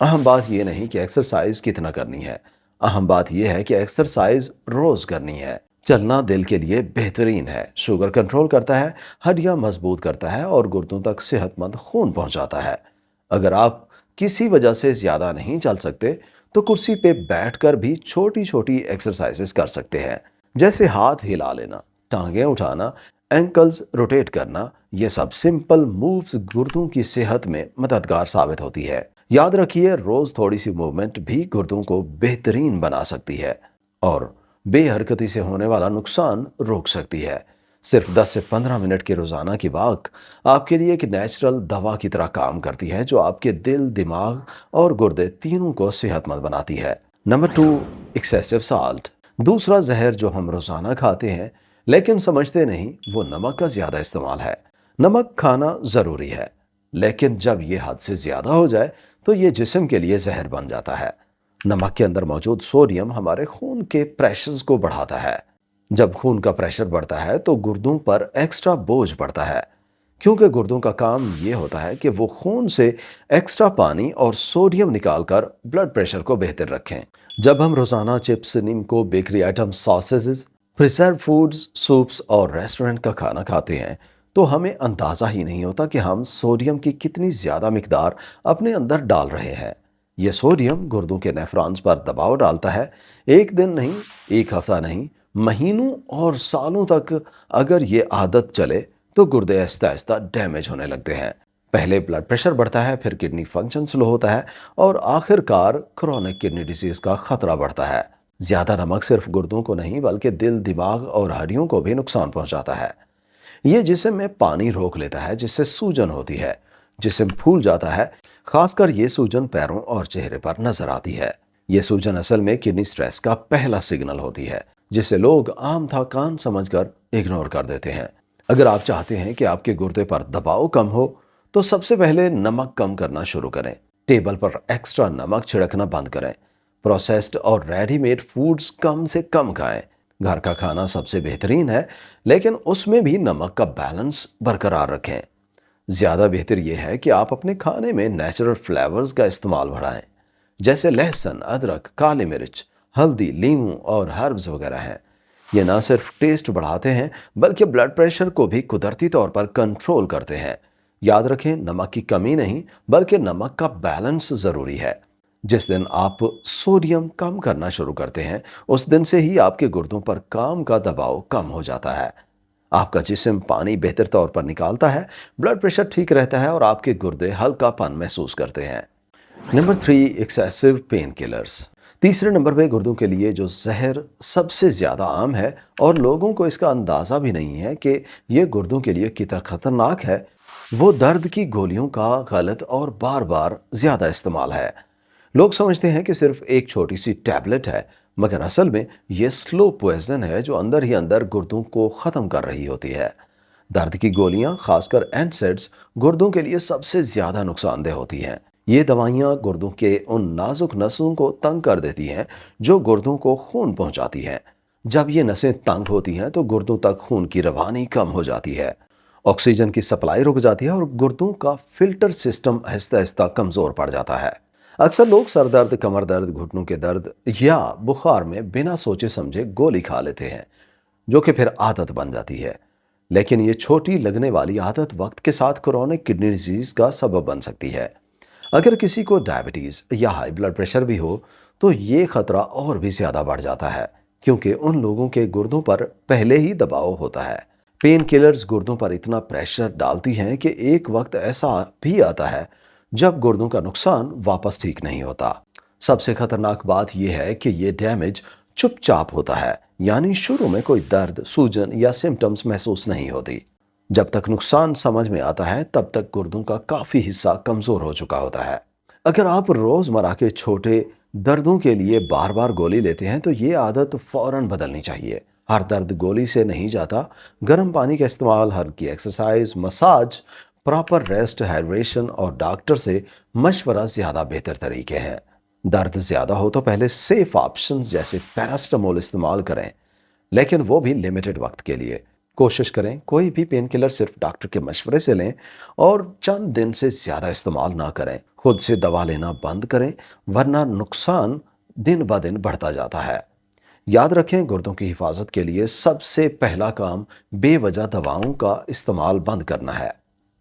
اہم بات یہ نہیں کہ ایکسرسائز کتنا کرنی ہے، اہم بات یہ ہے کہ ایکسرسائز روز کرنی ہے۔ چلنا دل کے لیے بہترین ہے، شوگر کنٹرول کرتا ہے، ہڈیاں مضبوط کرتا ہے اور گردوں تک صحت مند خون پہنچاتا ہے۔ اگر آپ کسی وجہ سے زیادہ نہیں چل سکتے تو کرسی پہ بیٹھ کر بھی چھوٹی چھوٹی ایکسرسائزز کر سکتے ہیں، جیسے ہاتھ ہلا لینا، ٹانگیں اٹھانا، اینکلز روٹیٹ کرنا۔ یہ سب سمپل مووز گردوں کی صحت میں مددگار ثابت ہوتی ہے۔ یاد رکھیے، روز تھوڑی سی موومنٹ بھی گردوں کو بہترین بنا سکتی ہے اور بے حرکتی سے ہونے والا نقصان روک سکتی ہے۔ صرف 10 سے 15 منٹ کے روزانہ کی واک آپ کے لیے ایک نیچرل دوا کی طرح کام کرتی ہے، جو آپ کے دل، دماغ اور گردے تینوں کو صحت مند بناتی ہے۔ Number 2، excessive salt. دوسرا زہر جو ہم روزانہ کھاتے ہیں لیکن سمجھتے نہیں، وہ نمک کا زیادہ استعمال ہے۔ نمک کھانا ضروری ہے، لیکن جب یہ حد سے زیادہ ہو جائے تو یہ جسم کے لیے زہر بن جاتا ہے۔ نمک کے اندر موجود سوڈیم ہمارے خون کے پریشرز کو بڑھاتا ہے۔ جب خون کا پریشر بڑھتا ہے تو گردوں پر ایکسٹرا بوجھ بڑھتا ہے، کیونکہ گردوں کا کام یہ ہوتا ہے کہ وہ خون سے ایکسٹرا پانی اور سوڈیم نکال کر بلڈ پریشر کو بہتر رکھیں۔ جب ہم روزانہ چپس، نمکو، bakery item, sauces, preserve foods, soups اور ریسٹورنٹ کا کھانا کھاتے ہیں تو ہمیں اندازہ ہی نہیں ہوتا کہ ہم سوڈیم کی کتنی زیادہ مقدار اپنے اندر ڈال رہے ہیں۔ یہ سوڈیم گردوں کے نیفرانز پر دباؤ ڈالتا ہے، ایک دن نہیں، ایک ہفتہ نہیں، مہینوں اور سالوں تک اگر یہ عادت چلے تو گردے آہستہ آہستہ ڈیمیج ہونے لگتے ہیں۔ پہلے بلڈ پریشر بڑھتا ہے، پھر کڈنی فنکشن سلو ہوتا ہے اور آخر کار کرونک کڈنی ڈیزیز کا خطرہ بڑھتا ہے۔ زیادہ نمک صرف گردوں کو نہیں بلکہ دل، دماغ اور ہڈیوں کو بھی نقصان پہنچاتا ہے۔ یہ جسم میں پانی روک لیتا ہے، جس سے سوجن ہوتی ہے، جسم پھول جاتا ہے۔ خاص کر یہ سوجن پیروں اور چہرے پر نظر آتی ہے۔ یہ سوجن اصل میں کڈنی سٹریس کا پہلا سگنل ہوتی ہے، جسے لوگ عام تھکان سمجھ کر اگنور کر دیتے ہیں۔ اگر آپ چاہتے ہیں کہ آپ کے گردے پر دباؤ کم ہو تو سب سے پہلے نمک کم کرنا شروع کریں۔ ٹیبل پر ایکسٹرا نمک چھڑکنا بند کریں۔ پروسیسڈ اور ریڈی میڈ فوڈز کم سے کم کھائیں۔ گھر کا کھانا سب سے بہترین ہے، لیکن اس میں بھی نمک کا بیلنس برقرار رکھیں۔ زیادہ بہتر یہ ہے کہ آپ اپنے کھانے میں نیچرل فلیورز کا استعمال بڑھائیں، جیسے لہسن، ادرک، کالی مرچ، ہلدی، لیموں اور ہربز وغیرہ ہیں۔ یہ نہ صرف ٹیسٹ بڑھاتے ہیں بلکہ بلڈ پریشر کو بھی قدرتی طور پر کنٹرول کرتے ہیں۔ یاد رکھیں، نمک کی کمی نہیں بلکہ نمک کا بیلنس ضروری ہے۔ جس دن آپ سوڈیم کم کرنا شروع کرتے ہیں، اس دن سے ہی آپ کے گردوں پر کام کا دباؤ کم ہو جاتا ہے۔ آپ کا جسم پانی بہتر طور پر نکالتا ہے، بلڈ پریشر ٹھیک رہتا ہے اور آپ کے گردے ہلکا پن محسوس کرتے ہیں۔ Number 3، excessive painkillers. تیسرے نمبر پہ گردوں کے لیے جو زہر سب سے زیادہ عام ہے اور لوگوں کو اس کا اندازہ بھی نہیں ہے کہ یہ گردوں کے لیے کتنا خطرناک ہے، وہ درد کی گولیوں کا غلط اور بار بار زیادہ استعمال ہے۔ لوگ سمجھتے ہیں کہ صرف ایک چھوٹی سی ٹیبلٹ ہے، مگر اصل میں یہ سلو پوائزن ہے جو اندر ہی اندر گردوں کو ختم کر رہی ہوتی ہے۔ درد کی گولیاں، خاص کر اینسیڈز، گردوں کے لیے سب سے زیادہ نقصان دہ ہوتی ہیں۔ یہ دوائیاں گردوں کے ان نازک نسوں کو تنگ کر دیتی ہیں جو گردوں کو خون پہنچاتی ہیں۔ جب یہ نسیں تنگ ہوتی ہیں تو گردوں تک خون کی روانی کم ہو جاتی ہے، آکسیجن کی سپلائی رک جاتی ہے اور گردوں کا فلٹر سسٹم آہستہ آہستہ کمزور پڑ جاتا ہے۔ اکثر لوگ سر درد، کمر درد، گھٹنوں کے درد یا بخار میں بنا سوچے سمجھے گولی کھا لیتے ہیں، جو کہ پھر عادت بن جاتی ہے۔ لیکن یہ چھوٹی لگنے والی عادت وقت کے ساتھ کرونک کڈنی ڈیزیز کا سبب بن سکتی ہے۔ اگر کسی کو ڈائبٹیز یا ہائی بلڈ پریشر بھی ہو تو یہ خطرہ اور بھی زیادہ بڑھ جاتا ہے، کیونکہ ان لوگوں کے گردوں پر پہلے ہی دباؤ ہوتا ہے۔ پین کلرز گردوں پر اتنا پریشر ڈالتی ہیں کہ ایک وقت ایسا بھی آتا ہے جب گردوں کا نقصان واپس ٹھیک نہیں ہوتا۔ سب سے خطرناک بات یہ ہے کہ یہ ڈیمیج چپ چاپ ہوتا ہے، یعنی شروع میں کوئی درد، سوجن یا سمٹمز محسوس نہیں ہوتی۔ جب تک نقصان سمجھ میں آتا ہے تب تک گردوں کا کافی حصہ کمزور ہو چکا ہوتا ہے۔ اگر آپ روزمرہ کے چھوٹے دردوں کے لیے بار بار گولی لیتے ہیں تو یہ عادت فوراً بدلنی چاہیے۔ ہر درد گولی سے نہیں جاتا۔ گرم پانی کا استعمال، ہلکی exercise, massage, proper rest, hydration اور ڈاکٹر سے مشورہ زیادہ بہتر طریقے ہیں۔ درد زیادہ ہو تو پہلے سیف آپشنز جیسے پیراسٹامول استعمال کریں، لیکن وہ بھی لیمیٹڈ وقت کے لیے۔ کوشش کریں کوئی بھی پین کلر صرف ڈاکٹر کے مشورے سے لیں اور چند دن سے زیادہ استعمال نہ کریں۔ خود سے دوا لینا بند کریں ورنہ نقصان دن بہ دن بڑھتا جاتا ہے۔ یاد رکھیں، گردوں کی حفاظت کے لیے سب سے پہلا کام بے وجہ دواؤں کا استعمال بند کرنا ہے۔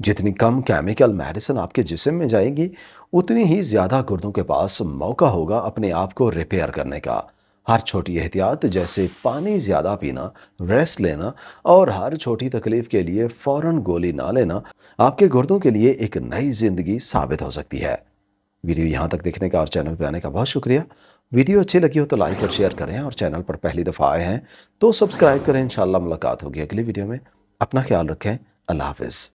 جتنی کم کیمیکل میڈیسن آپ کے جسم میں جائے گی، اتنی ہی زیادہ گردوں کے پاس موقع ہوگا اپنے آپ کو ریپیئر کرنے کا۔ ہر چھوٹی احتیاط جیسے پانی زیادہ پینا، ریسٹ لینا اور ہر چھوٹی تکلیف کے لیے فوراً گولی نہ لینا آپ کے گردوں کے لیے ایک نئی زندگی ثابت ہو سکتی ہے۔ ویڈیو یہاں تک دیکھنے کا اور چینل پہ آنے کا بہت شکریہ۔ ویڈیو اچھی لگی ہو تو لائک اور شیئر کریں، اور چینل پر پہلی دفعہ آئے ہیں تو سبسکرائب کریں۔ انشاءاللہ ملاقات ہوگی اگلی ویڈیو میں۔ اپنا خیال رکھیں۔ اللہ حافظ۔